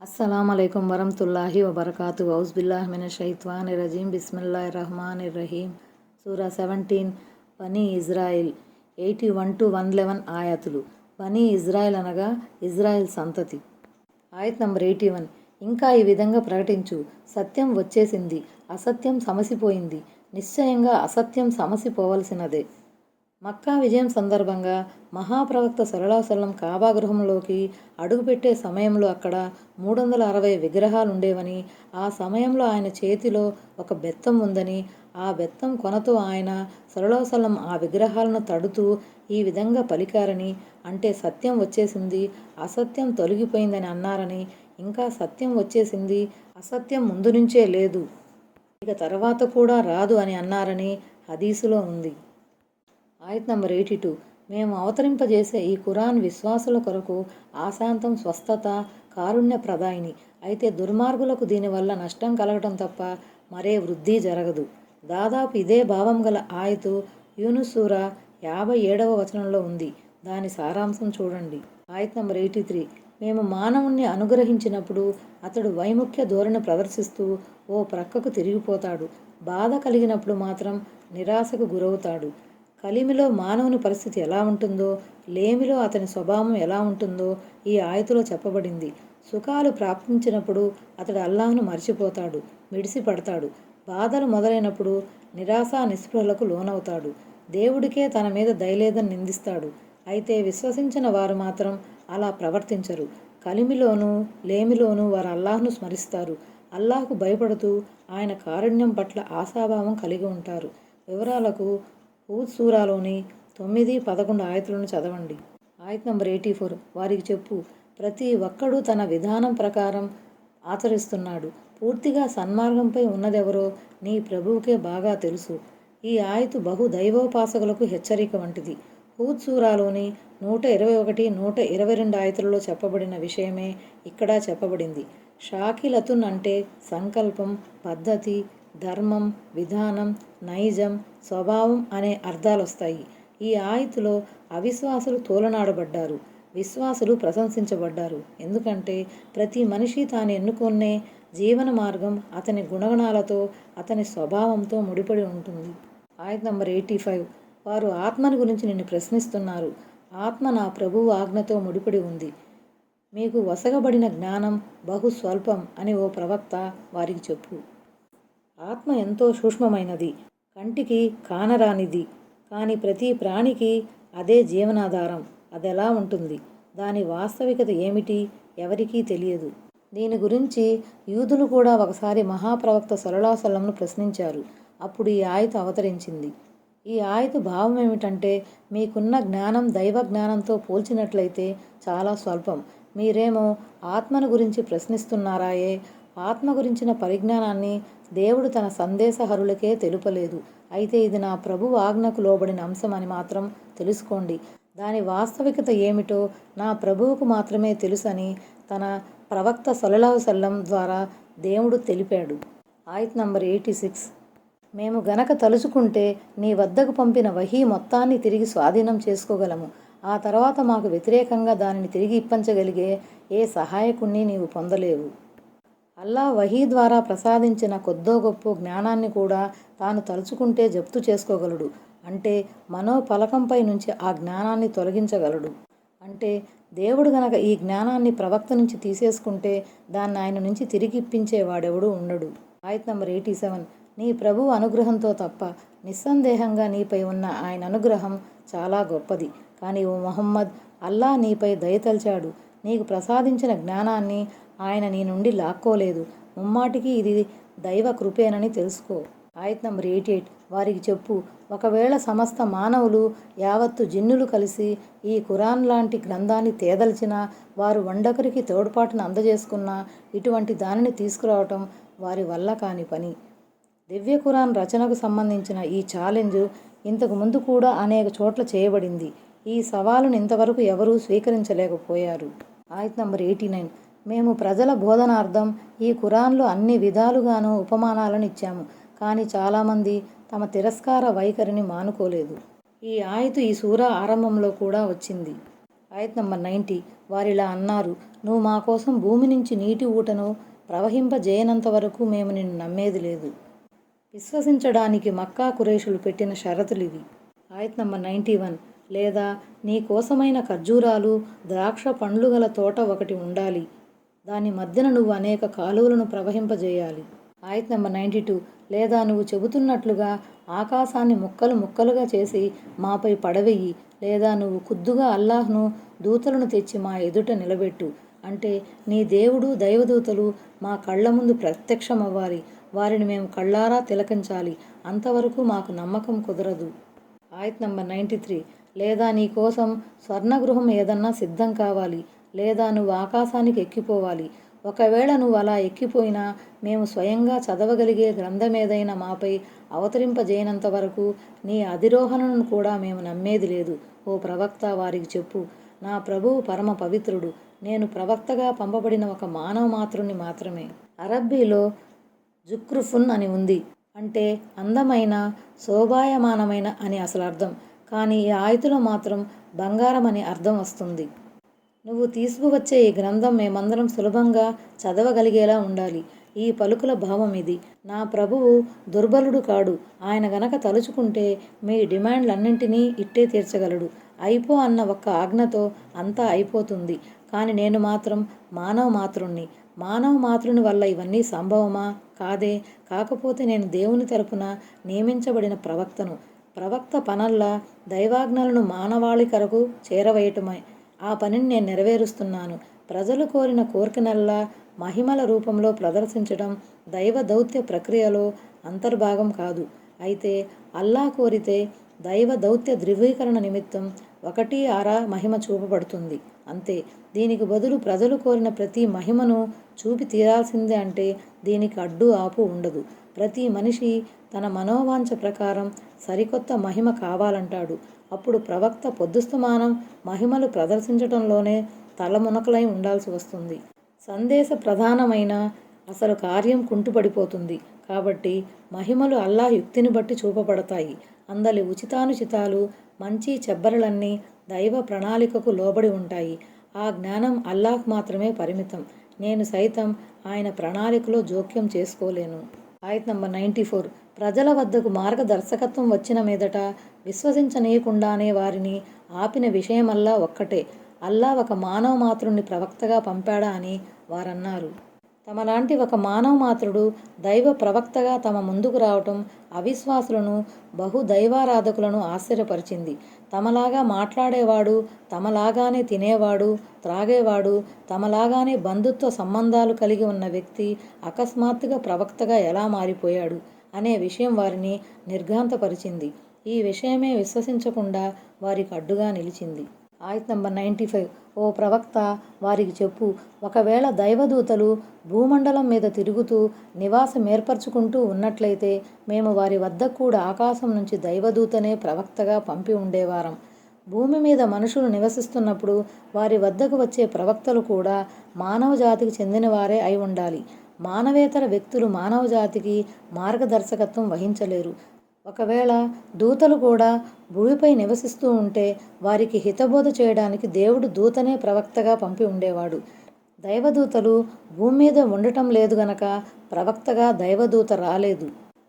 अस्सलामुअलैकुम वरहमतुल्लाहि वबरकातुहू औज़ुबिल्लाहि मिनश्शैतानिर्रजीम बिस्मिल्लाहिर्रहमानिर्रहीम సూరా 17 బనీ ఇజ్రాయిల్ 81-111 ఆయతులు. బనీ ఇజ్రాయిల్ అనగా ఇజ్రాయిల్ సంతతి. ఆయత్ నంబర్ 81. ఇంకా ఈ విధంగా ప్రకటించు, సత్యం వచ్చేసింది, అసత్యం సమసిపోయింది, నిశ్చయంగా అసత్యం సమసిపోవలసినదే. మక్కా విజయం సందర్భంగా మహాప్రవక్త సల్లల్లాహు కాబా గృహంలోకి అడుగుపెట్టే సమయంలో అక్కడ 360 విగ్రహాలుండేవని, ఆ సమయంలో ఆయన చేతిలో ఒక బెత్తం ఉందని, ఆ బెత్తం కొనతో ఆయన సల్లల్లాహు ఆ విగ్రహాలను తడుతూ ఈ విధంగా పలికారని, అంటే సత్యం వచ్చేసింది, అసత్యం తొలగిపోయిందని అన్నారని, ఇంకా సత్యం వచ్చేసింది, అసత్యం ముందు నుంచే లేదు, ఇక తర్వాత కూడా రాదు అని అన్నారని హదీసులో ఉంది. ఆయత్ నంబర్ 82. మేము అవతరింపజేసే ఈ ఖురాన్ విశ్వాసుల కొరకు ఆశాంతం, స్వస్థత, కారుణ్య ప్రదాయిని. అయితే దుర్మార్గులకు దీనివల్ల నష్టం కలగటం తప్ప మరే వృద్ధి జరగదు. దాదాపు ఇదే భావం గల ఆయతు యూనుస్ సూరా 57వ వచనంలో ఉంది. దాని సారాంశం చూడండి. ఆయత్ నంబర్ 83. మేము మానవుణ్ణి అనుగ్రహించినప్పుడు అతడు వైముఖ్య ధోరణి ప్రదర్శిస్తూ ఓ ప్రక్కకు తిరిగిపోతాడు. బాధ కలిగినప్పుడు మాత్రం నిరాశకు గురవుతాడు. కలిమిలో మానవుని పరిస్థితి ఎలా ఉంటుందో, లేమిలో అతని స్వభావం ఎలా ఉంటుందో ఈ ఆయతులో చెప్పబడింది. సుఖాలు ప్రాప్తించినప్పుడు అతడు అల్లాహ్ను మర్చిపోతాడు, మిడిసిపడతాడు. బాధలు మొదలైనప్పుడు నిరాశ నిస్పృహలకు లోనవుతాడు. దేవుడికే తన మీద దయలేదని నిందిస్తాడు. అయితే విశ్వసించిన వారు మాత్రం అలా ప్రవర్తించరు. కలిమిలోనూ లేమిలోనూ వారు అల్లాహ్ను స్మరిస్తారు. అల్లాహ్కు భయపడుతూ ఆయన కారుణ్యం పట్ల ఆశాభావం కలిగి ఉంటారు. వివరాలకు హూద్ సూరాలోని 9-11 ఆయతులను చదవండి. ఆయత్ నంబర్ 84. వారికి చెప్పు, ప్రతి ఒక్కడూ తన విధానం ప్రకారం ఆచరిస్తున్నాడు. పూర్తిగా సన్మార్గంపై ఉన్నదెవరో నీ ప్రభువుకే బాగా తెలుసు. ఈ ఆయతు బహు దైవోపాసకులకు హెచ్చరిక వంటిది. హూద్ సూరాలోని 121-122 ఆయతులలో చెప్పబడిన విషయమే ఇక్కడ చెప్పబడింది. షాకిలతున్ అంటే సంకల్పం, పద్ధతి, ధర్మం, విధానం, నైజం, స్వభావం అనే అర్థాలొస్తాయి. ఈ ఆయతులో అవిశ్వాసులు తోలనాడబడ్డారు, విశ్వాసులు ప్రశంసించబడ్డారు. ఎందుకంటే ప్రతి మనిషి తాను ఎన్నుకునే జీవన మార్గం అతని గుణగణాలతో, అతని స్వభావంతో ముడిపడి ఉంటుంది. ఆయత్ నంబర్ 85. వారు ఆత్మని గురించి నిన్ను ప్రశ్నిస్తున్నారు. ఆత్మ నా ప్రభువు ఆజ్ఞతో ముడిపడి ఉంది. మీకు వసగబడిన జ్ఞానం బహు స్వల్పం అని ఓ ప్రవక్త వారికి చెప్పు. ఆత్మ ఎంతో సూక్ష్మమైనది, కంటికి కానరానిది. కానీ ప్రతి ప్రాణికి అదే జీవనాధారం. అదెలా ఉంటుంది, దాని వాస్తవికత ఏమిటి ఎవరికీ తెలియదు. దీని గురించి యూదులు కూడా ఒకసారి మహాప్రవక్త సల్లల్లాహు అలైహి వసల్లంను ప్రశ్నించారు. అప్పుడు ఈ ఆయతు అవతరించింది. ఈ ఆయతు భావం ఏమిటంటే, మీకున్న జ్ఞానం దైవ జ్ఞానంతో పోల్చినట్లయితే చాలా స్వల్పం. మీరేమో ఆత్మను గురించి ప్రశ్నిస్తున్నారాయే. ఆత్మ గురించిన పరిజ్ఞానాన్ని దేవుడు తన సందేశహరులకే తెలుపలేదు. అయితే ఇది నా ప్రభువు ఆజ్ఞకు లోబడిన అంశం అని మాత్రం తెలుసుకోండి. దాని వాస్తవికత ఏమిటో నా ప్రభువుకు మాత్రమే తెలుసని తన ప్రవక్త సల్లల్లాహు అలైహి వసల్లం ద్వారా దేవుడు తెలిపాడు. ఆయత్ నంబర్ 86. మేము గనక తలుచుకుంటే నీ వద్దకు పంపిన వహీ మొత్తాన్ని తిరిగి స్వాధీనం చేసుకోగలము. ఆ తర్వాత మాకు వ్యతిరేకంగా దానిని తిరిగి ఇప్పించగలిగే ఏ సహాయకుణ్ణి నీవు పొందలేవు. అల్లా వహీ ద్వారా ప్రసాదించిన కొద్దో గొప్ప జ్ఞానాన్ని కూడా తాను తలుచుకుంటే జప్తు చేసుకోగలడు. అంటే మనోఫలకంపై నుంచి ఆ జ్ఞానాన్ని తొలగించగలడు. అంటే దేవుడు గనక ఈ జ్ఞానాన్ని ప్రవక్త నుంచి తీసేసుకుంటే దాన్ని ఆయన నుంచి తిరిగి ఇప్పించేవాడెవడూ ఉండడు. ఆయత్ నంబర్ 87. నీ ప్రభువు అనుగ్రహంతో తప్ప నిస్సందేహంగా నీపై ఉన్న ఆయన అనుగ్రహం చాలా గొప్పది. కానీ ఓ ముహమ్మద్, అల్లా నీపై దయతలిచాడు. నీకు ప్రసాదించిన జ్ఞానాన్ని ఆయన నీ నుండి లాక్కోలేదు. ముమ్మాటికి ఇది దైవ కృపేనని తెలుసుకో. ఆయత్ నంబర్ 88. వారికి చెప్పు, ఒకవేళ సమస్త మానవులు యావత్తు జిన్నులు కలిసి ఈ ఖురాన్ లాంటి గ్రంథాన్ని తేదల్చినా, వారు వండొకరికి తోడ్పాటును అందజేసుకున్నా ఇటువంటి దానిని తీసుకురావటం వారి వల్ల కాని పని. దివ్య ఖురాన్ రచనకు సంబంధించిన ఈ ఛాలెంజ్ ఇంతకు ముందు కూడా అనేక చోట్ల చేయబడింది. ఈ సవాలును ఇంతవరకు ఎవరూ స్వీకరించలేకపోయారు. ఆయత్ నంబర్ 89. మేము ప్రజల బోధనార్థం ఈ ఖురాన్లో అన్ని విధాలుగానూ ఉపమానాలను ఇచ్చాము. కానీ చాలామంది తమ తిరస్కార వైఖరిని మానుకోలేదు. ఈ ఆయతు ఈ సూరా ఆరంభంలో కూడా వచ్చింది. ఆయత్ నంబర్ 90. వారిలా అన్నారు, నువ్వు మా కోసం భూమి నుంచి నీటి ఊటను ప్రవహింపజేయనంత వరకు మేము నిన్ను నమ్మేది లేదు. విశ్వసించడానికి మక్కా కురైషులు పెట్టిన షరతులివి. ఆయత్ నంబర్ 91. లేదా నీ కోసమైన ఖర్జూరాలు ద్రాక్ష పండ్లు గల తోట ఒకటి ఉండాలి, దాని మధ్యన నువ్వు అనేక కాలువలను ప్రవహింపజేయాలి. ఆయత్ నంబర్ 92. లేదా నువ్వు చెబుతున్నట్లుగా ఆకాశాన్ని ముక్కలు ముక్కలుగా చేసి మాపై పడవెయ్యి, లేదా నువ్వు ఖుద్దుగా అల్లాహ్ను దూతలను తెచ్చి మా ఎదుట నిలబెట్టు. అంటే నీ దేవుడు దైవదూతలు మా కళ్ళ ముందు ప్రత్యక్షమవ్వాలి, వారిని మేము కళ్ళారా తిలకించాలి, అంతవరకు మాకు నమ్మకం కుదరదు. ఆయత్ నంబర్ 93. లేదా నీ కోసం స్వర్ణగృహం ఏదన్నా సిద్ధం కావాలి, లేదా నువ్వు ఆకాశానికి ఎక్కిపోవాలి. ఒకవేళ నువ్వు అలా ఎక్కిపోయినా మేము స్వయంగా చదవగలిగే గ్రంథమేదైనా మాపై అవతరింపజేయనంత వరకు నీ అధిరోహణను కూడా మేము నమ్మేది లేదు. ఓ ప్రవక్త, వారికి చెప్పు, నా ప్రభువు పరమ పవిత్రుడు, నేను ప్రవక్తగా పంపబడిన ఒక మానవ మాతృని మాత్రమే. అరబ్బీలో జుక్రుఫున్ అని ఉంది, అంటే అందమైన, శోభాయమానమైన అని అసలు అర్థం. కానీ ఈ ఆయతులో మాత్రం బంగారం అని అర్థం వస్తుంది. నువ్వు తీసుకువచ్చే ఈ గ్రంథం మేమందరం సులభంగా చదవగలిగేలా ఉండాలి. ఈ పలుకుల భావం ఇది. నా ప్రభువు దుర్బలుడు కాడు. ఆయన గనక తలుచుకుంటే మీ డిమాండ్లన్నింటినీ ఇట్టే తీర్చగలడు. అయిపో అన్న ఒక్క ఆజ్ఞతో అంతా అయిపోతుంది. కానీ నేను మాత్రం మానవ మాతృణ్ణి. మానవ మాతృని వల్ల ఇవన్నీ సంభవమా? కాదే. కాకపోతే నేను దేవుని తరపున నియమించబడిన ప్రవక్తను. ప్రవక్త పనల్లా దైవాజ్ఞలను మానవాళి కొరకు చేరవేయటమే. ఆ పనిని నేను నెరవేరుస్తున్నాను. ప్రజలు కోరిన కోరికనల్లా మహిమల రూపంలో ప్రదర్శించడం దైవ దౌత్య ప్రక్రియలో అంతర్భాగం కాదు. అయితే అల్లా కోరితే దైవ దౌత్య ధృవీకరణ నిమిత్తం 1/6 మహిమ చూపబడుతుంది, అంతే. దీనికి బదులు ప్రజలు కోరిన ప్రతి మహిమను చూపి తీరాల్సిందే. అంటే దీనికి అడ్డు ఆపు ఉండదు. ప్రతి మనిషి తన మనోవాంఛ ప్రకారం సరికొత్త మహిమ కావాలంటాడు. అప్పుడు ప్రవక్త పొద్దుస్తమానం మహిమలు ప్రదర్శించడంలోనే తలమునకలై ఉండాల్సి వస్తుంది. సందేశ ప్రధానమైన అసలు కార్యం కుంటుపడిపోతుంది. కాబట్టి మహిమలు అల్లాహ్ యుక్తిని బట్టి చూపబడతాయి. అందలి ఉచితానుచితాలు, మంచి చెబ్బరలన్నీ దైవ ప్రణాళికకు లోబడి ఉంటాయి. ఆ జ్ఞానం అల్లాహ్ మాత్రమే పరిమితం. నేను సైతం ఆయన ప్రణాళికలో జోక్యం చేసుకోలేను. ఆయత్ నంబర్ 94. ప్రజల వద్దకు మార్గదర్శకత్వం వచ్చిన మీదట విశ్వసించనీయకుండానే వారిని ఆపిన విషయమల్లా ఒక్కటే, అల్లా ఒక మానవ మాతృని ప్రవక్తగా పంపాడా అని వారన్నారు. తమలాంటి ఒక మానవ మాతృడు దైవ ప్రవక్తగా తమ ముందుకు రావటం అవిశ్వాసులను, బహుదైవారాధకులను ఆశ్చర్యపరిచింది. తమలాగా మాట్లాడేవాడు, తమలాగానే తినేవాడు, త్రాగేవాడు, తమలాగానే బంధుత్వ సంబంధాలు కలిగి ఉన్న వ్యక్తి అకస్మాత్తుగా ప్రవక్తగా ఎలా మారిపోయాడు అనే విషయం వారిని నిర్ఘాంతపరిచింది. ఈ విషయమే విశ్వసించకుండా వారికి అడ్డుగా నిలిచింది. ఆయత్ నంబర్ 95. ఓ ప్రవక్త, వారికి చెప్పు, ఒకవేళ దైవదూతలు భూమండలం మీద తిరుగుతూ నివాసం ఏర్పరచుకుంటూ ఉన్నట్లయితే మేము వారి వద్దకు కూడా ఆకాశం నుంచి దైవదూతనే ప్రవక్తగా పంపి ఉండేవారం. భూమి మీద మనుషులు నివసిస్తున్నప్పుడు వారి వద్దకు వచ్చే ప్రవక్తలు కూడా మానవ జాతికి చెందినవారే అయి ఉండాలి. మానవేతర వ్యక్తులు మానవ జాతికి మార్గదర్శకత్వం వహించలేరు. ఒకవేళ దూతలు కూడా భూమిపై నివసిస్తూ ఉంటే వారికి హితబోధ చేయడానికి దేవుడు దూతనే ప్రవక్తగా పంపి ఉండేవాడు. దైవదూతలు భూమి మీద ఉండటం లేదు గనక ప్రవక్తగా దైవదూత రాలేదు.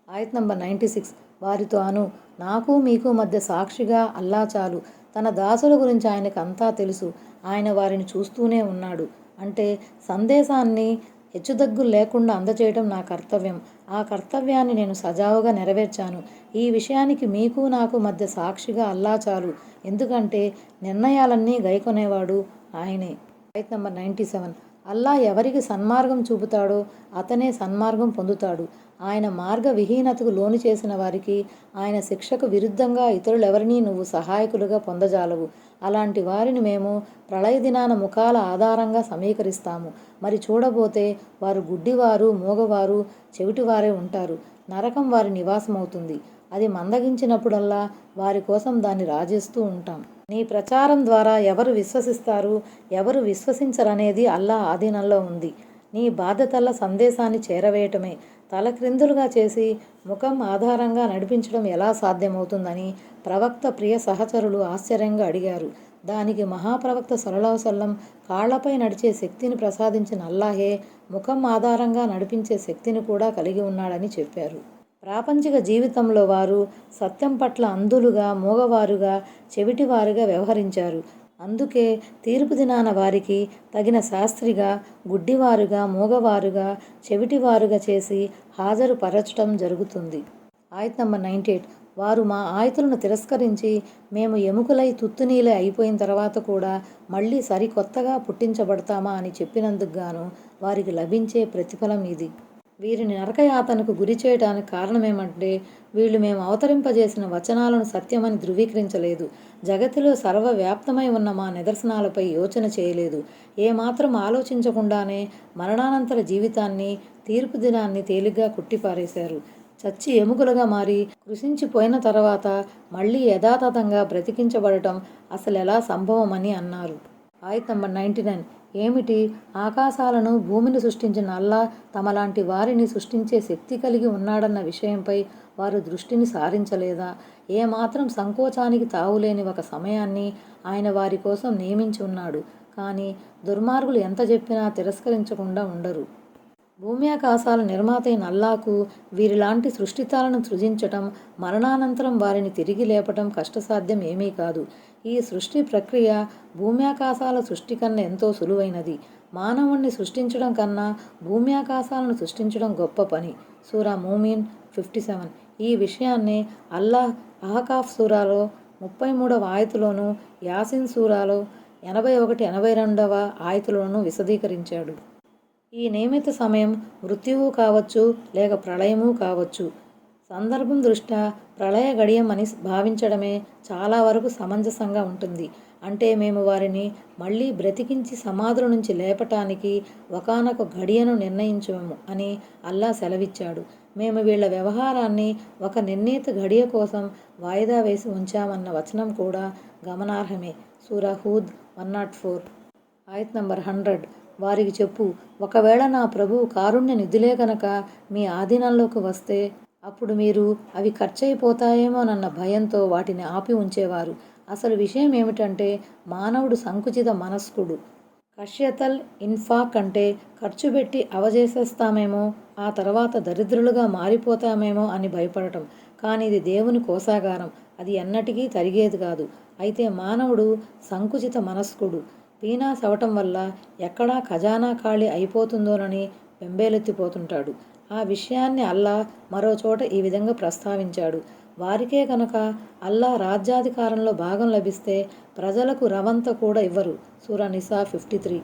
ఆయత్ నంబర్ 96. వారితో అను, నాకు మీకు మధ్య సాక్షిగా అల్లా చాలు. తన దాసుల గురించి ఆయనకు అంతా తెలుసు. ఆయన వారిని చూస్తూనే ఉన్నాడు. అంటే సందేశాన్ని హెచ్చుతగ్గులు లేకుండా అందజేయడం నా కర్తవ్యం. ఆ కర్తవ్యాన్ని నేను సజావుగా నెరవేర్చాను. ఈ విషయానికి మీకు నాకు మధ్య సాక్షిగా అల్లా చాలు. ఎందుకంటే నిర్ణయాలన్నీ గైకొనేవాడు ఆయనే. ఆయత్ నంబర్ 97. అల్లా ఎవరికి సన్మార్గం చూపుతాడో అతనే సన్మార్గం పొందుతాడు. ఆయన మార్గ విహీనతకు లోను చేసిన వారికి ఆయన శిక్షకు విరుద్ధంగా ఇతరులెవరినీ నువ్వు సహాయకులుగా పొందజాలవు. అలాంటి వారిని మేము ప్రళయ దినాన ముఖాల ఆధారంగా సమీకరిస్తాము. మరి చూడబోతే వారు గుడ్డివారు, మూగవారు, చెవిటివారే ఉంటారు. నరకం వారి నివాసమవుతుంది. అది మందగించినప్పుడల్లా వారి కోసం దాన్ని రాజేస్తూ ఉంటాం. నీ ప్రచారం ద్వారా ఎవరు విశ్వసిస్తారు, ఎవరు విశ్వసించరనేది అల్లా ఆధీనంలో ఉంది. నీ బాధ్యతల్ల సందేశాన్ని చేరవేయటమే. తలక్రిందులుగా చేసి ముఖం ఆధారంగా నడిపించడం ఎలా సాధ్యమవుతుందని ప్రవక్త ప్రియ సహచరులు ఆశ్చర్యంగా అడిగారు. దానికి మహాప్రవక్త సల్లల్లాహు అలైహి వసల్లం కాళ్లపై నడిచే శక్తిని ప్రసాదించిన అల్లాహే ముఖం ఆధారంగా నడిపించే శక్తిని కూడా కలిగి ఉన్నాడని చెప్పారు. ప్రాపంచిక జీవితంలో వారు సత్యం పట్ల అంధులుగా, మూగవారుగా, చెవిటివారుగా వ్యవహరించారు. అందుకే తీర్పు దినాన వారికి తగిన శాస్త్రిగా, గుడ్డివారుగా, మూగవారుగా, చెవిటివారుగా చేసి హాజరు పరచటం జరుగుతుంది. ఆయత్ నంబర్ 98. వారు మా ఆయతులను తిరస్కరించి మేము ఎముకలై తుత్తునీలై అయిపోయిన తర్వాత కూడా మళ్ళీ సరికొత్తగా పుట్టించబడతామా అని చెప్పినందుకు గాను వారికి లభించే ప్రతిఫలం ఇది. వీరిని నరకయాతనకు గురి చేయడానికి కారణమేమంటే వీళ్ళు మేము అవతరింపజేసిన వచనాలను సత్యమని ధృవీకరించలేదు. జగతిలో సర్వవ్యాప్తమై ఉన్న మా నిదర్శనాలపై యోచన చేయలేదు. ఏమాత్రం ఆలోచించకుండానే మరణానంతర జీవితాన్ని, తీర్పు దినాన్ని తేలిగ్గా కొట్టిపారేశారు. చచ్చి ఎముకలుగా మారి కృషించిపోయిన తర్వాత మళ్ళీ యథాతథంగా బ్రతికించబడటం అసలెలా సంభవమని అన్నారు. ఆయత్ నంబర్ 99. ఏమిటి? ఆకాశాలను, భూమిని సృష్టించిన అల్లా తమలాంటి వారిని సృష్టించే శక్తి కలిగి ఉన్నాడన్న విషయంపై వారు దృష్టిని సారించలేదా? ఏమాత్రం సంకోచానికి తావులేని ఒక సమయాన్ని ఆయన వారి కోసం నియమించి ఉన్నాడు. కానీ దుర్మార్గులు ఎంత చెప్పినా తిరస్కరించకుండా ఉండరు. భూమ్యాకాశాల నిర్మాత అయిన అల్లాకు వీరిలాంటి సృష్టితాలను సృజించటం, మరణానంతరం వారిని తిరిగి లేపటం కష్టసాధ్యం ఏమీ కాదు. ఈ సృష్టి ప్రక్రియ భూమ్యాకాశాల సృష్టి కన్నా ఎంతో సులువైనది. మానవుణ్ణి సృష్టించడం కన్నా భూమ్యాకాశాలను సృష్టించడం గొప్ప పని. సూరా మూమిన్ 57. ఈ విషయాన్నే అల్లాహ్ అహకాఫ్ సూరాలో 33వ ఆయతులోను, యాసిన్ సూరాలో 81, 82వ ఆయతులోనూ విశదీకరించాడు. ఈ నియమిత సమయం మృత్యువు కావచ్చు, లేక ప్రళయము కావచ్చు. సందర్భం దృష్ట్యా ప్రళయ గడియం అని భావించడమే చాలా వరకు సమంజసంగా ఉంటుంది. అంటే మేము వారిని మళ్ళీ బ్రతికించి సమాధుల నుంచి లేపటానికి ఒకానొక గడియను నిర్ణయించాము అని అల్లా సెలవిచ్చాడు. మేము వీళ్ల వ్యవహారాన్ని ఒక నిర్ణీత గడియ కోసం వాయిదా వేసి ఉంచామన్న వచనం కూడా గమనార్హమే. సూరా హూద్ 104. ఆయత్ నంబర్ 100. వారికి చెప్పు, ఒకవేళ నా ప్రభువు కారుణ్య నిధులే గనక మీ ఆధీనంలోకి వస్తే అప్పుడు మీరు అవి ఖర్చయిపోతాయేమోనన్న భయంతో వాటిని ఆపి ఉంచేవారు. అసలు విషయం ఏమిటంటే మానవుడు సంకుచిత మనస్కుడు. కష్యతల్ ఇన్ఫాక్ అంటే ఖర్చు పెట్టి అవజేసేస్తామేమో, ఆ తర్వాత దరిద్రులుగా మారిపోతామేమో అని భయపడటం. కానీ ఇది దేవుని కోసాగారం, అది ఎన్నటికీ తరిగేది కాదు. అయితే మానవుడు సంకుచిత మనస్కుడు. పీనాస్ అవటం వల్ల ఎక్కడా ఖజానా ఖాళీ అయిపోతుందోనని బెంబేలెత్తిపోతుంటాడు. ఆ విషయాన్ని అల్లా మరో చోట ఈ విధంగా ప్రస్తావించాడు. వారికే కనుక అల్లా రాజ్యాధికారంలో భాగం లభిస్తే ప్రజలకు రవంత కూడా ఇవ్వరు. సూరా నిసా 53.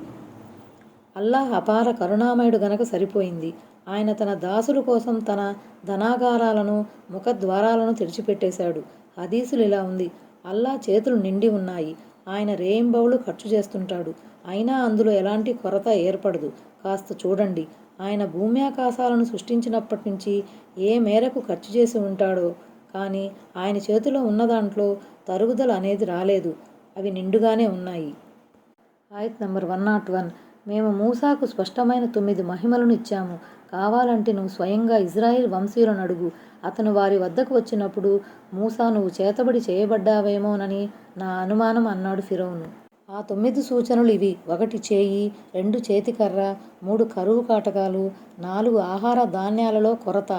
అల్లాహ్ అపార కరుణామయుడు గనక సరిపోయింది. ఆయన తన దాసుల కోసం తన ధనాగారాలను, ముఖద్వారాలను తెరిచిపెట్టేశాడు. హదీసులు ఇలా ఉంది: అల్లా చేతులు నిండి ఉన్నాయి, ఆయన రేయింబవళ్ళు ఖర్చు చేస్తుంటాడు, అయినా అందులో ఎలాంటి కొరత ఏర్పడదు. కాస్త చూడండి, ఆయన భూమ్యాకాశాలను సృష్టించినప్పటి నుంచి ఏ మేరకు ఖర్చు చేసి ఉంటాడో. కానీ ఆయన చేతిలో ఉన్న దాంట్లో తరుగుదల అనేది రాలేదు, అవి నిండుగానే ఉన్నాయి. ఆయత్ నంబర్ 101. మేము మూసాకు స్పష్టమైన 9 మహిమలను ఇచ్చాము. కావాలంటే నువ్వు స్వయంగా ఇజ్రాయిల్ వంశీయులను అడుగు. అతను వారి వద్దకు వచ్చినప్పుడు, మూసా నువ్వు చేతబడి చేయబడ్డావేమోనని నా అనుమానం అన్నాడు ఫిరౌను. ఆ 9 సూచనలు ఇవి: 1 చేయి, 2 చేతికర్ర, 3 కరువు కాటకాలు, 4 ఆహార ధాన్యాలలో కొరత,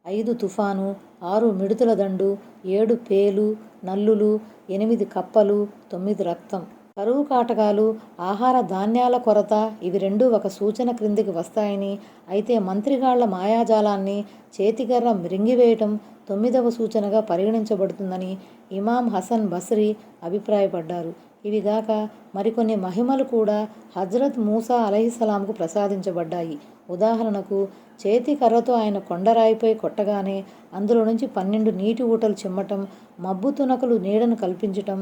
5 తుఫాను, 6 మిడుతుల దండు, 7 పేలు, నల్లులు, 8 కప్పలు, 9 రక్తం. కరువు కాటకాలు, ఆహార ధాన్యాల కొరత ఇవి రెండూ ఒక సూచన క్రిందికి వస్తాయని, అయితే మంత్రిగాళ్ల మాయాజాలాన్ని చేతికర్ర మృంగివేయటం 9వ సూచనగా పరిగణించబడుతుందని ఇమాం హసన్ బస్రీ అభిప్రాయపడ్డారు. ఇవిగాక మరికొన్ని మహిమలు కూడా హజ్రత్ మూసా అలైహిస్సలాంకు ప్రసాదించబడ్డాయి. ఉదాహరణకు, చేతి కర్రతో ఆయన కొండరాయిపై కొట్టగానే అందులో నుంచి 12 నీటి ఊటలు చిమ్మటం, మబ్బు తునకలు నీడను కల్పించటం,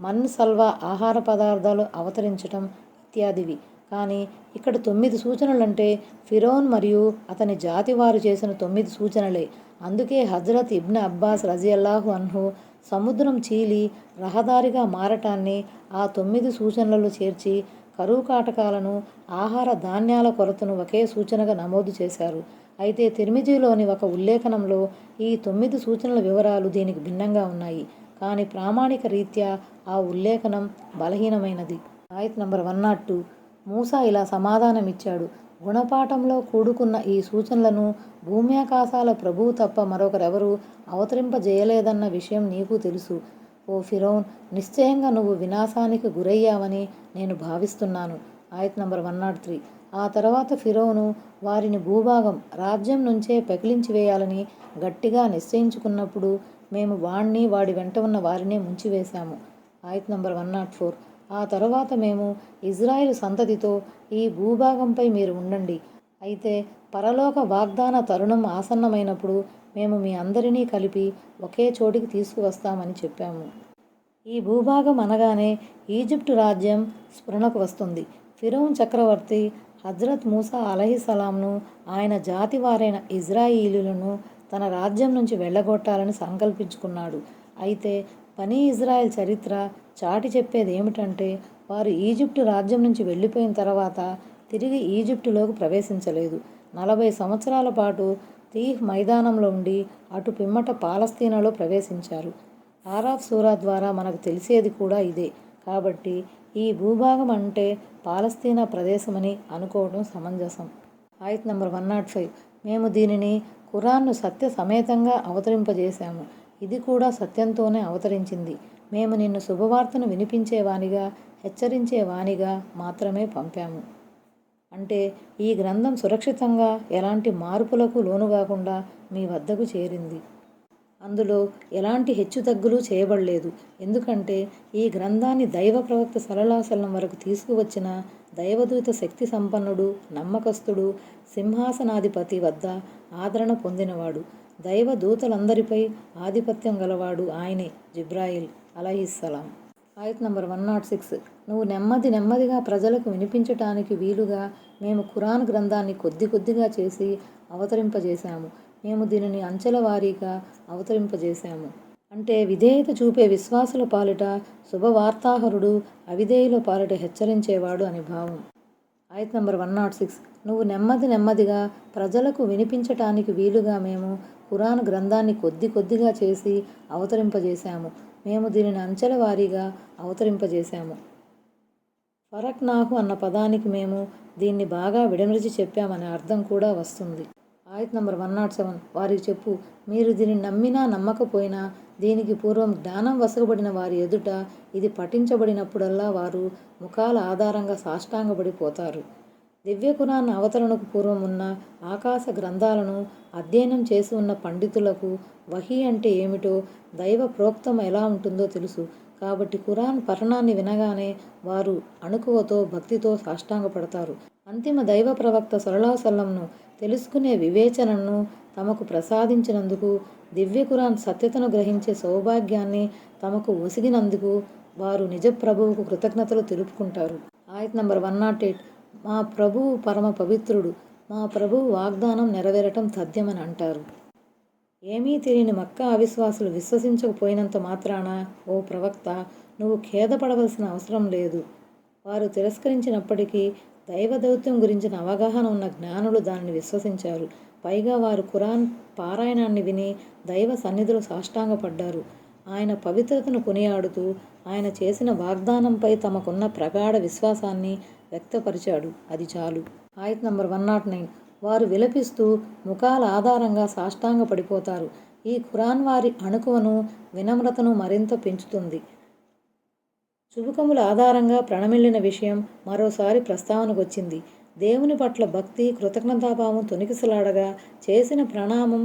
మన్ సల్వా ఆహార పదార్థాలు అవతరించటం ఇత్యాదివి. కానీ ఇక్కడ 9 సూచనలంటే ఫిరౌన్ మరియు అతని జాతి వారు చేసిన 9 సూచనలే. అందుకే హజ్రత్ ఇబ్న్ అబ్బాస్ రజియల్లాహు అన్హు సముద్రం చీలి రహదారిగా మారటాన్ని ఆ 9 సూచనలలో చేర్చి కరువు కాటకాలను, ఆహార ధాన్యాల కొరతను ఒకే సూచనగా నమోదు చేశారు. అయితే తిర్మిజీలోని ఒక ఉల్లేఖనంలో ఈ 9 సూచనల వివరాలు దీనికి భిన్నంగా ఉన్నాయి. కానీ ప్రామాణిక రీత్యా ఆ ఉల్లేఖనం బలహీనమైనది. ఆయత్ నంబర్ 102. మూసా ఇలా సమాధానమిచ్చాడు: గుణపాఠంలో కూడుకున్న ఈ సూచనలను భూమ్యాకాశాల ప్రభువు తప్ప మరొకరెవరూ అవతరింపజేయలేదన్న విషయం నీకు తెలుసు. ఓ ఫిరౌన్, నిశ్చయంగా నువ్వు వినాశానికి గురయ్యావని నేను భావిస్తున్నాను. ఆయత్ నంబర్ 103. ఆ తర్వాత ఫిరౌను వారిని భూభాగం, రాజ్యం నుంచే పెకిలించి వేయాలని గట్టిగా నిశ్చయించుకున్నప్పుడు మేము వాణ్ణి వాడి వెంట ఉన్న వారినే ముంచివేశాము. ఆయత్ నంబర్ 104. ఆ తరువాత మేము ఇజ్రాయిలు సంతతితో, ఈ భూభాగంపై మీరు ఉండండి, అయితే పరలోక వాగ్దాన తరుణం ఆసన్నమైనప్పుడు మేము మీ అందరినీ కలిపి ఒకే చోటికి తీసుకువస్తామని చెప్పాము. ఈ భూభాగం అనగానే ఈజిప్టు రాజ్యం స్ఫురణకు వస్తుంది. ఫిరౌన్ చక్రవర్తి హజ్రత్ మూసా అలైహిస్సలాంను, ఆయన జాతి వారైన ఇజ్రాయిలీలను తన రాజ్యం నుంచి వెళ్ళగొట్టాలని సంకల్పించుకున్నాడు. అయితే బనీ ఇజ్రాయెల్ చరిత్ర చాటి చెప్పేది ఏమిటంటే, వారు ఈజిప్టు రాజ్యం నుంచి వెళ్ళిపోయిన తర్వాత తిరిగి ఈజిప్టులోకి ప్రవేశించలేదు. 40 సంవత్సరాల పాటు తీహ్ మైదానంలో ఉండి అటు పిమ్మట పాలస్తీనాలో ప్రవేశించారు. ఆరాఫ్ సూరా ద్వారా మనకు తెలిసేది కూడా ఇదే. కాబట్టి ఈ భూభాగం అంటే పాలస్తీనా ప్రదేశమని అనుకోవడం సమంజసం. ఆయత్ నంబర్ 105. మేము దీనిని ఖురాన్ను సత్య సమేతంగా అవతరింపజేశాము. ఇది కూడా సత్యంతోనే అవతరించింది. మేము నిన్ను శుభవార్తను వినిపించేవానిగా, హెచ్చరించేవానిగా మాత్రమే పంపాము. అంటే ఈ గ్రంథం సురక్షితంగా ఎలాంటి మార్పులకు లోనుగాకుండా మీ వద్దకు చేరింది. అందులో ఎలాంటి హెచ్చుతగ్గులు చేయబడలేదు. ఎందుకంటే ఈ గ్రంథాన్ని దైవ ప్రవక్త సల్లల్లాహు అలైహి వసల్లం వరకు తీసుకువచ్చిన దైవదూత శక్తి సంపన్నుడు, నమ్మకస్తుడు, సింహాసనాధిపతి వద్ద ఆదరణ పొందినవాడు, దైవ దూతలందరిపై ఆధిపత్యం గలవాడు ఆయనే, జిబ్రాయిల్ అలైహిస్సలాం. ఆయత్ నంబర్ 106. నువ్వు నెమ్మదిగా ప్రజలకు వినిపించటానికి వీలుగా మేము ఖురాన్ గ్రంథాన్ని కొద్దిగా చేసి అవతరింపజేశాము. మేము దీనిని అంచెల వారీగా అవతరింపజేశాము. అంటే విధేయత చూపే విశ్వాసుల పాలిట శుభవార్తాహరుడు, అవిధేయుల పాలిట హెచ్చరించేవాడు అని భావం. ఆయత్ నంబర్ 106. నువ్వు నెమ్మదిగా ప్రజలకు వినిపించటానికి వీలుగా మేము ఖురాన్ గ్రంథాన్ని కొద్దిగా చేసి అవతరింపజేశాము. మేము దీనిని అంచెల వారీగా అవతరింపజేశాము. ఫరక్నాహు అన్న పదానికి మేము దీన్ని బాగా విడమరిచి చెప్పామనే అర్థం కూడా వస్తుంది. ఆయత్ నంబర్ 107. వారికి చెప్పు, మీరు దీనిని నమ్మినా నమ్మకపోయినా దీనికి పూర్వం జ్ఞానం వసగబడిన వారి ఎదుట ఇది పఠించబడినప్పుడల్లా వారు ముఖాల ఆధారంగా సాష్టాంగపడిపోతారు. దివ్య ఖురాన్ అవతరణకు పూర్వం ఉన్న ఆకాశ గ్రంథాలను అధ్యయనం చేసి ఉన్న పండితులకు వహీ అంటే ఏమిటో, దైవ ప్రోక్తం ఎలా ఉంటుందో తెలుసు. కాబట్టి ఖురాన్ పఠనాన్ని వినగానే వారు అణుకువతో, భక్తితో సాష్టాంగపడతారు. అంతిమ దైవ ప్రవక్త సల్లల్లాహు అలైహి వసల్లంను తెలుసుకునే వివేచనను తమకు ప్రసాదించినందుకు, దివ్య ఖురాన్ సత్యతను గ్రహించే సౌభాగ్యాన్ని తమకు ఒసిగినందుకు వారు నిజ ప్రభువుకు కృతజ్ఞతలు తెలుపుకుంటారు. ఆయత్ నంబర్ 108. మా ప్రభువు పరమ పవిత్రుడు, మా ప్రభువు వాగ్దానం నెరవేరటం తథ్యమని అంటారు. ఏమీ తెలియని మక్కా అవిశ్వాసులు విశ్వసించకపోయినంత మాత్రాన ఓ ప్రవక్త, నువ్వు ఖేదపడవలసిన అవసరం లేదు. వారు తిరస్కరించినప్పటికీ దైవదౌత్యం గురించిన అవగాహన ఉన్న జ్ఞానులు దానిని విశ్వసించారు. పైగా వారు ఖురాన్ పారాయణాన్ని విని దైవ సన్నిధిలో సాష్టాంగపడ్డారు. ఆయన పవిత్రతను కొనియాడుతూ ఆయన చేసిన వాగ్దానంపై తమకున్న ప్రగాఢ విశ్వాసాన్ని వ్యక్తపరిచాడు. అది చాలు. ఆయత్ నంబర్ 109. వారు విలపిస్తూ ముఖాల ఆధారంగా సాష్టాంగపడిపోతారు. ఈ ఖురాన్ వారి అణుకువను, వినమ్రతను మరింత పెంచుతుంది. చుబుకముల ఆధారంగా ప్రణమిల్లిన విషయం మరోసారి ప్రస్తావనకు వచ్చింది. దేవుని పట్ల భక్తి, కృతజ్ఞతాభావం తొణికిసలాడగా చేసిన ప్రణామం,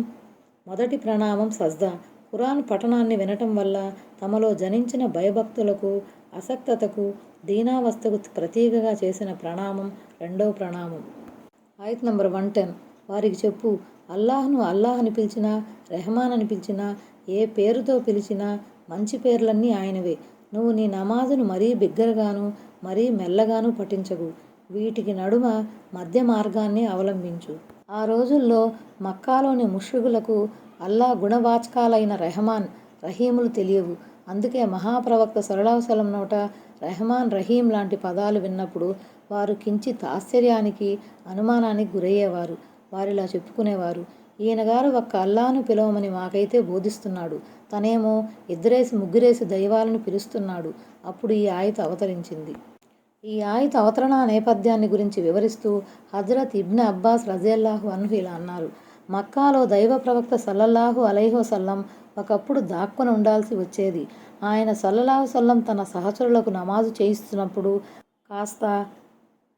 మొదటి ప్రణామం సజ్దా. ఖురాన్ పఠనాన్ని వినటం వల్ల తమలో జనించిన భయభక్తులకు, అసక్తతకు, దీనావస్థకు ప్రతీకగా చేసిన ప్రణామం రెండవ ప్రణామం. ఆయత్ నంబర్ 110. వారికి చెప్పు, అల్లాహ్ను అల్లాహ్ అని పిలిచినా, రెహమాన్ అని పిలిచినా, ఏ పేరుతో పిలిచినా మంచి పేర్లన్నీ ఆయనవే. నువ్వు నీ నమాజును మరీ బిగ్గరగాను, మరీ మెల్లగాను పఠించకు. వీటికి నడుమ మధ్య మార్గాన్ని అవలంబించు. ఆ రోజుల్లో మక్కాలోని ముష్రికులకు అల్లా గుణవాచకాలైన రెహమాన్, రహీములు తెలియవు. అందుకే మహాప్రవక్త సల్లల్లాహు అలైహి వసల్లం నోట రెహమాన్, రహీం లాంటి పదాలు విన్నప్పుడు వారు కించిత్ ఆశ్చర్యానికి, అనుమానానికి గురయ్యేవారు. వారిలా చెప్పుకునేవారు, ఈయనగారు ఒక్క అల్లాను పిలవమని మాకైతే బోధిస్తున్నాడు తనేమో ఇద్దరేసి ముగ్గురేసి దైవాలను పిలుస్తున్నాడు. అప్పుడు ఈ ఆయత అవతరించింది. ఈ ఆయత అవతరణ నేపథ్యాన్ని గురించి వివరిస్తూ హజరత్ ఇబ్న్ అబ్బాస్ రజియల్లాహు అన్హు ఇలా అన్నారు. మక్కాలో దైవ ప్రవక్త సల్లల్లాహు అలైహి వసల్లం ఒకప్పుడు దాక్కుని ఉండాల్సి వచ్చేది. ఆయన సల్లల్లాహు వసల్లం తన సహచరులకు నమాజు చేయిస్తున్నప్పుడు కాస్త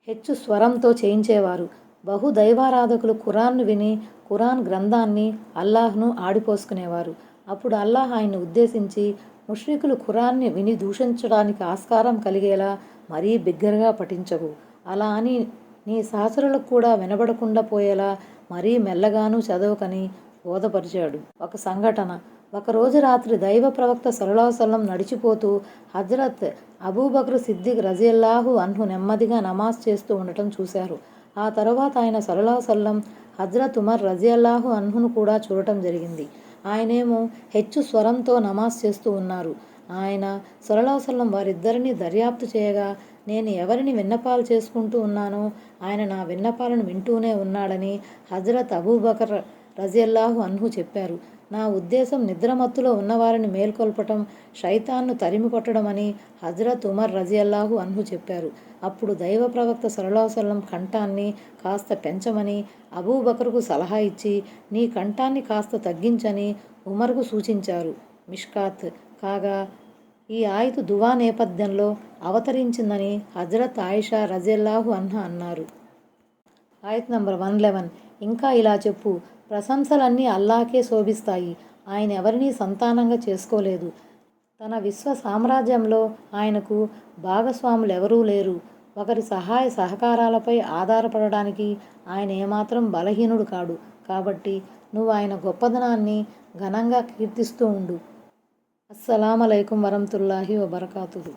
హెచ్చు స్వరంతో చేయించేవారు. బహు దైవారాధకులు ఖురాన్ను విని ఖురాన్ గ్రంథాన్ని అల్లాహ్ను ఆడిపోసుకునేవారు. అప్పుడు అల్లాహ్ ఆయన్ని ఉద్దేశించి, ముష్రికులు ఖురాన్ని విని దూషించడానికి ఆస్కారం కలిగేలా మరీ బిగ్గరగా పఠించకు, అలా అని నీ సహచరులకు కూడా వినబడకుండా పోయేలా మరీ మెల్లగానూ చదవకని బోధపరిచాడు. ఒక సంఘటన. ఒకరోజు రాత్రి దైవ ప్రవక్త సల్లల్లాహు అలైహి వసల్లం నడిచిపోతూ హజరత్ అబూబకర్ సిద్దిక్ రజియల్లాహు అన్హు నెమ్మదిగా నమాజ్ చేస్తూ ఉండటం చూశారు. ఆ తరువాత ఆయన సల్లల్లాహు అలైహి వసల్లం హజరత్ ఉమర్ రజియల్లాహు అన్హును కూడా చూడటం జరిగింది. ఆయనేమో హెచ్చు స్వరంతో నమాజ్ చేస్తూ ఉన్నారు. ఆయన సల్లల్లాహు అలైహి వసల్లం వారిద్దరినీ దర్యాప్తు చేయగా, నేను ఎవరిని విన్నపాలు చేసుకుంటూ ఉన్నానో ఆయన నా విన్నపాలను వింటూనే ఉన్నాడని హజరత్ అబూబకర్ రజియల్లాహు అన్హు చెప్పారు. నా ఉద్దేశం నిద్రమత్తులో ఉన్నవారిని మేల్కొల్పటం, షైతాన్ను తరిమి కొట్టడమని హజరత్ ఉమర్ రజియల్లాహు అన్హు చెప్పారు. అప్పుడు దైవ ప్రవక్త సల్లల్లాహు అలైహి వసల్లం కంఠాన్ని కాస్త పెంచమని అబూబకర్కు సలహా ఇచ్చి, నీ కంఠాన్ని కాస్త తగ్గించని ఉమర్కు సూచించారు. మిష్కాత్. కాగా ఈ ఆయతు దువా నేపథ్యంలో అవతరించిందని హజరత్ ఆయిషా రజియల్లాహు అన్హా అన్నారు. ఆయత్ నంబర్ 111. ఇంకా ఇలా చెప్పు, ప్రశంసలన్నీ అల్లాహ్కే శోభిస్తాయి. ఆయన ఎవరినీ సంతానంగా చేసుకోలేదు. తన విశ్వ సామ్రాజ్యంలో ఆయనకు భాగస్వాములెవరూ లేరు. ఒకరి సహాయ సహకారాలపై ఆధారపడడానికి ఆయన ఏమాత్రం బలహీనుడు కాడు. కాబట్టి నువ్వు ఆయన గొప్పదనాన్ని ఘనంగా కీర్తిస్తూ ఉండు. అస్సలాము అలైకుం వరహ్మతుల్లాహి వబరకాతుహు.